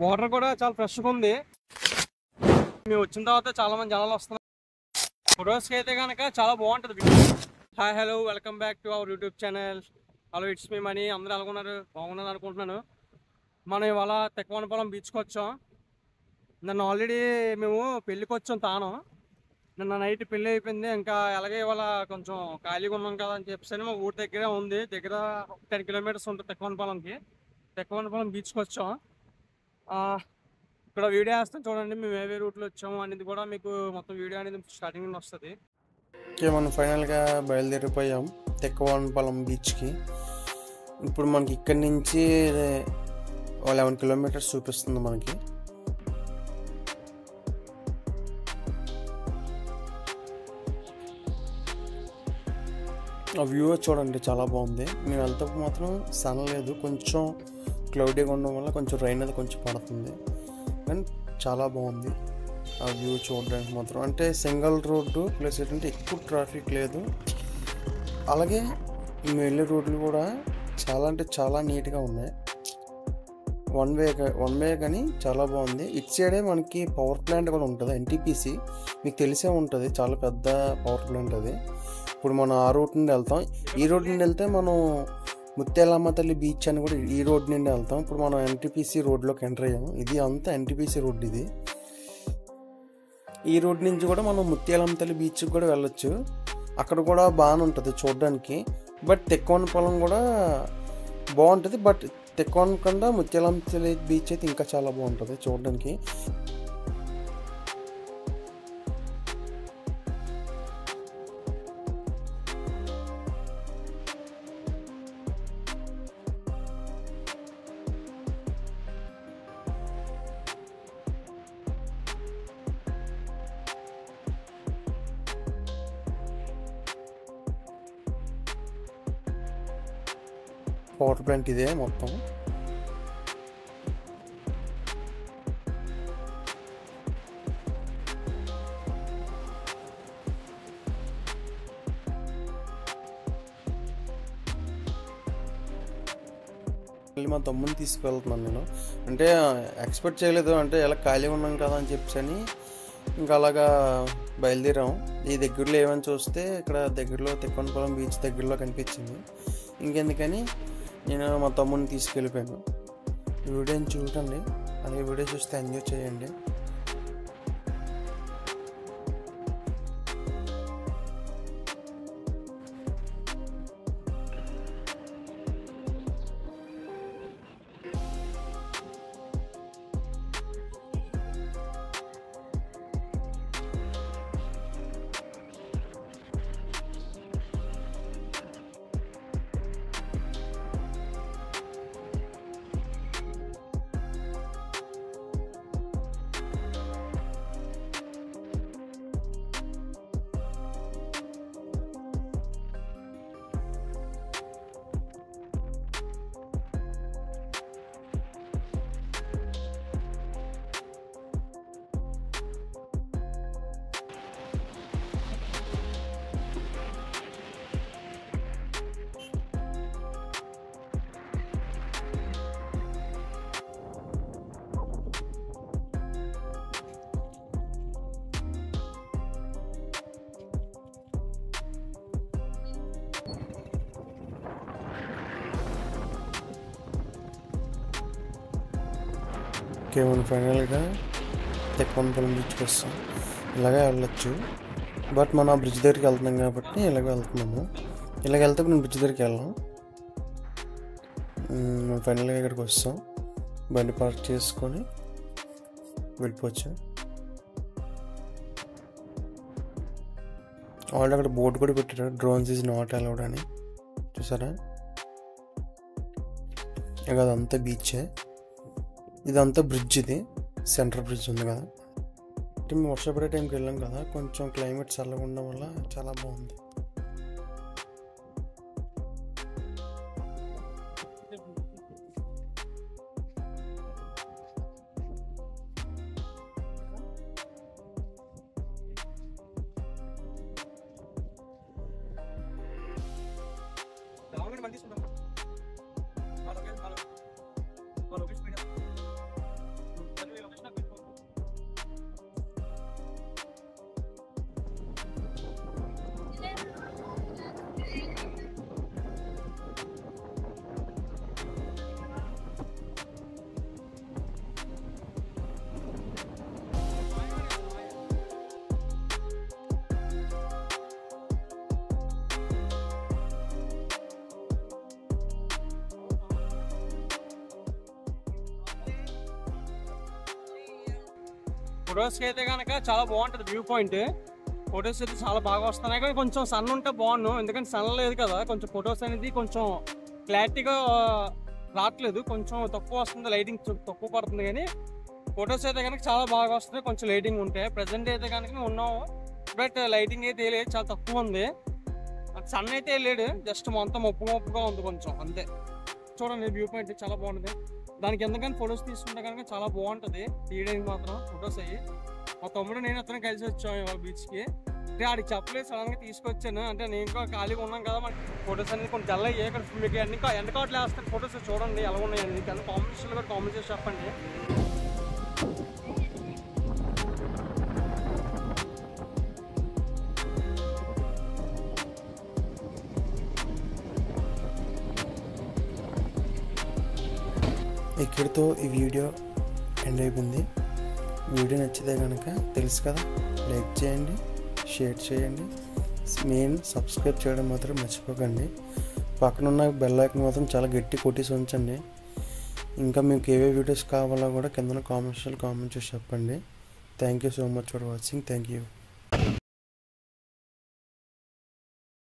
Water కూడా చాలా ఫ్రెష్గా ఉంది. మేము వచ్చిన తర్వాత చాలా మంది జనాలు వస్తున్నారు. ఫొటోస్కి అయితే కనుక చాలా బాగుంటుంది. Hi hello welcome back to our YouTube channel. Hello it's me money. అందరూ అనుకున్నారు బాగున్నది అనుకుంటున్నాను. మనం ఇవాళ తెక్కవనపాలెం బీచ్కి వచ్చాం. నన్ను ఆల్రెడీ మేము పెళ్ళికి వచ్చాం తాను. నిన్న నైట్ పెళ్ళి అయిపోయింది. ఇంకా అలాగే ఇవాళ కొంచెం ఖాళీగా ఉన్నాం కదా అని చెప్పేసి మా ఊరి దగ్గరే ఉంది. దగ్గర 10 కిలోమీటర్స్ ఉంటుంది తెక్కవనపాలెంకి. తెక్కవనపాలెం బీచ్కి వచ్చాం. ఇక్కడ వీడియో వేస్తాం చూడండి. మేము ఏ రూట్లో వచ్చాము అనేది కూడా మీకు మొత్తం వీడియో అనేది స్టార్టింగ్ నుండి వస్తుంది. మనం ఫైనల్గా బయలుదేరిపోయాం తెక్కవనపాలెం బీచ్కి. ఇప్పుడు మనకి ఇక్కడి నుంచి 11 కిలోమీటర్స్ చూపిస్తుంది మనకి. ఆ వ్యూ చూడండి చాలా బాగుంది. మేము వెళ్తప్పుడు మాత్రం సన్ లేదు, కొంచెం క్లౌడీగా ఉండడం వల్ల కొంచెం రైన్ అది కొంచెం పడుతుంది, కానీ చాలా బాగుంది ఆ వ్యూ చూడడానికి మాత్రం. అంటే సింగిల్ రోడ్డు ప్లస్ ఏంటంటే ఎక్కువ ట్రాఫిక్ లేదు. అలాగే మేము వెళ్ళే రోడ్లు కూడా చాలా అంటే చాలా నీట్గా ఉన్నాయి. వన్ వే కానీ చాలా బాగుంది. ఇటు సైడే మనకి పవర్ ప్లాంట్ కూడా ఉంటుంది, ఎన్టీపీసీ. మీకు తెలిసే ఉంటుంది, చాలా పెద్ద పవర్ ప్లాంట్ అది. ఇప్పుడు మనం ఆ రూట్ నుండి వెళ్తాం. ఈ రోడ్ నుండి వెళ్తే మనం ముత్యాలమ్మ తల్లి బీచ్ అని కూడా ఈ రోడ్ నుండి వెళ్తాం. ఇప్పుడు మనం ఎన్టీపీసీ రోడ్లోకి ఎంటర్ అయ్యాము. ఇది అంతా ఎన్టీపీసీ రోడ్. ఇది ఈ రోడ్ నుంచి కూడా మనం ముత్యాలమ్మ తల్లి బీచ్కి కూడా వెళ్ళొచ్చు. అక్కడ కూడా బాగానే ఉంటుంది చూడడానికి. బట్ తెక్కవనపాలెం కూడా బాగుంటుంది. బట్ తెక్కవనం కన్నా ముత్యాలమ్మ తల్లి బీచ్ అయితే ఇంకా చాలా బాగుంటుంది చూడడానికి. పవర్ ప్లాంట్ ఇదే మొత్తం. మళ్ళీ మా తమ్ముని తీసుకువెళ్తున్నాను నేను. అంటే ఎక్స్పెక్ట్ చేయలేదు, అంటే ఎలా ఖాళీగా ఉన్నాం కదా అని చెప్పని ఇంకా అలాగా బయలుదేరాం. ఈ దగ్గరలో ఏమని చూస్తే ఇక్కడ దగ్గరలో తెక్కవనపాలెం బీచ్ దగ్గరలో కనిపించింది. ఇంకెందుకని నేను మా తమ్ముడిని తీసుకెళ్ళిపోయాను. ఈ వీడియోని చూడండి, అలాగే వీడియో చూస్తే ఎంజాయ్ చేయండి. ఓకే, మనం ఫైనల్గా తెక్కవనపాలెం బీచ్కి వస్తాం. ఇలాగే వెళ్ళొచ్చు, బట్ మనం ఆ బ్రిడ్జ్ దగ్గరికి వెళ్తున్నాం కాబట్టి ఇలాగ వెళ్తున్నాము. ఇలాగ వెళ్తే మనం బ్రిడ్జ్ దగ్గరికి వెళ్ళాం. మనం ఫైనల్గా ఇక్కడికి వస్తాం. బండి పార్క్ చేసుకొని వెళ్ళిపోవచ్చు. ఆల్రెడీ అక్కడ బోర్డు కూడా పెట్టారు, డ్రోన్స్ ఈజ్ నాట్ అలౌడ్ అని. చూసారా? ఇక అదంతా బీచే, ఇదంతా బ్రిడ్జ్. ఇది సెంట్రల్ బ్రిడ్జ్ ఉంది కదా. మేము వర్షపడే టైంకి వెళ్ళాం కదా, కొంచెం క్లైమేట్ చల్లగా ఉండడం వల్ల చాలా బాగుంది. ఫొటోస్కి అయితే కనుక చాలా బాగుంటుంది వ్యూ పాయింట్. ఫొటోస్ అయితే చాలా బాగా వస్తున్నాయి, కానీ కొంచెం సన్ ఉంటే బాగున్నాను, ఎందుకంటే సన్ లేదు కదా, కొంచెం ఫొటోస్ అనేది కొంచెం క్లారిటీగా రావట్లేదు, కొంచెం తక్కువ వస్తుంది, లైటింగ్ తక్కువ పడుతుంది. కానీ ఫొటోస్ అయితే కనుక చాలా బాగా వస్తున్నాయి కొంచెం లైటింగ్ ఉంటే. ప్రజెంట్ అయితే కనుక ఉన్నాము, బట్ లైటింగ్ అయితే లేదు, చాలా తక్కువ ఉంది. సన్ అయితే వెళ్ళాడు, జస్ట్ మొత్తం మొప్పుగా ఉంది కొంచెం అంతే. చూడండి వ్యూ పాయింట్ చాలా బాగుంటుంది. దానికి ఎందుకని ఫొటోస్ తీసుకుంటే కనుక చాలా బాగుంటుంది తీయడానికి మాత్రం ఫొటోస్ అయ్యి. మా తమ్ముడు నేను అతను కలిసి వచ్చాము ఇవాళ బీచ్కి. అంటే ఆడికి చెప్పలేదు, సడన్గా తీసుకొచ్చాను. అంటే నేను కూడా ఖాళీగా ఉన్నాం కదా, మనకి ఫొటోస్ అనేది కొంచెం జల్ల అయ్యాయి. ఇక్కడ మీకు ఎండకాట్లు వేస్తాను ఫొటోస్ చూడండి ఎలా ఉన్నాయండి. కానీ కాంపిటీషన్లో కూడా కామెంట్ చేసి చెప్పండి. ఇక్కడితో ఈ వీడియో ఎండ్ అయిపోయింది. వీడియో నచ్చితే కనుక తెలుసు కదా, లైక్ చేయండి, షేర్ చేయండి, మెయిన్ సబ్స్క్రైబ్ చేయడం మాత్రం మర్చిపోకండి. పక్కనున్న బెల్ ఐకాన్ మాత్రం చాలా గట్టి కొట్టేసి ఉంచండి. ఇంకా మీకు ఏవే వీడియోస్ కావాలో కూడా కింద కామెంట్ చేసి చెప్పండి. Thank you so much for watching. Thank you.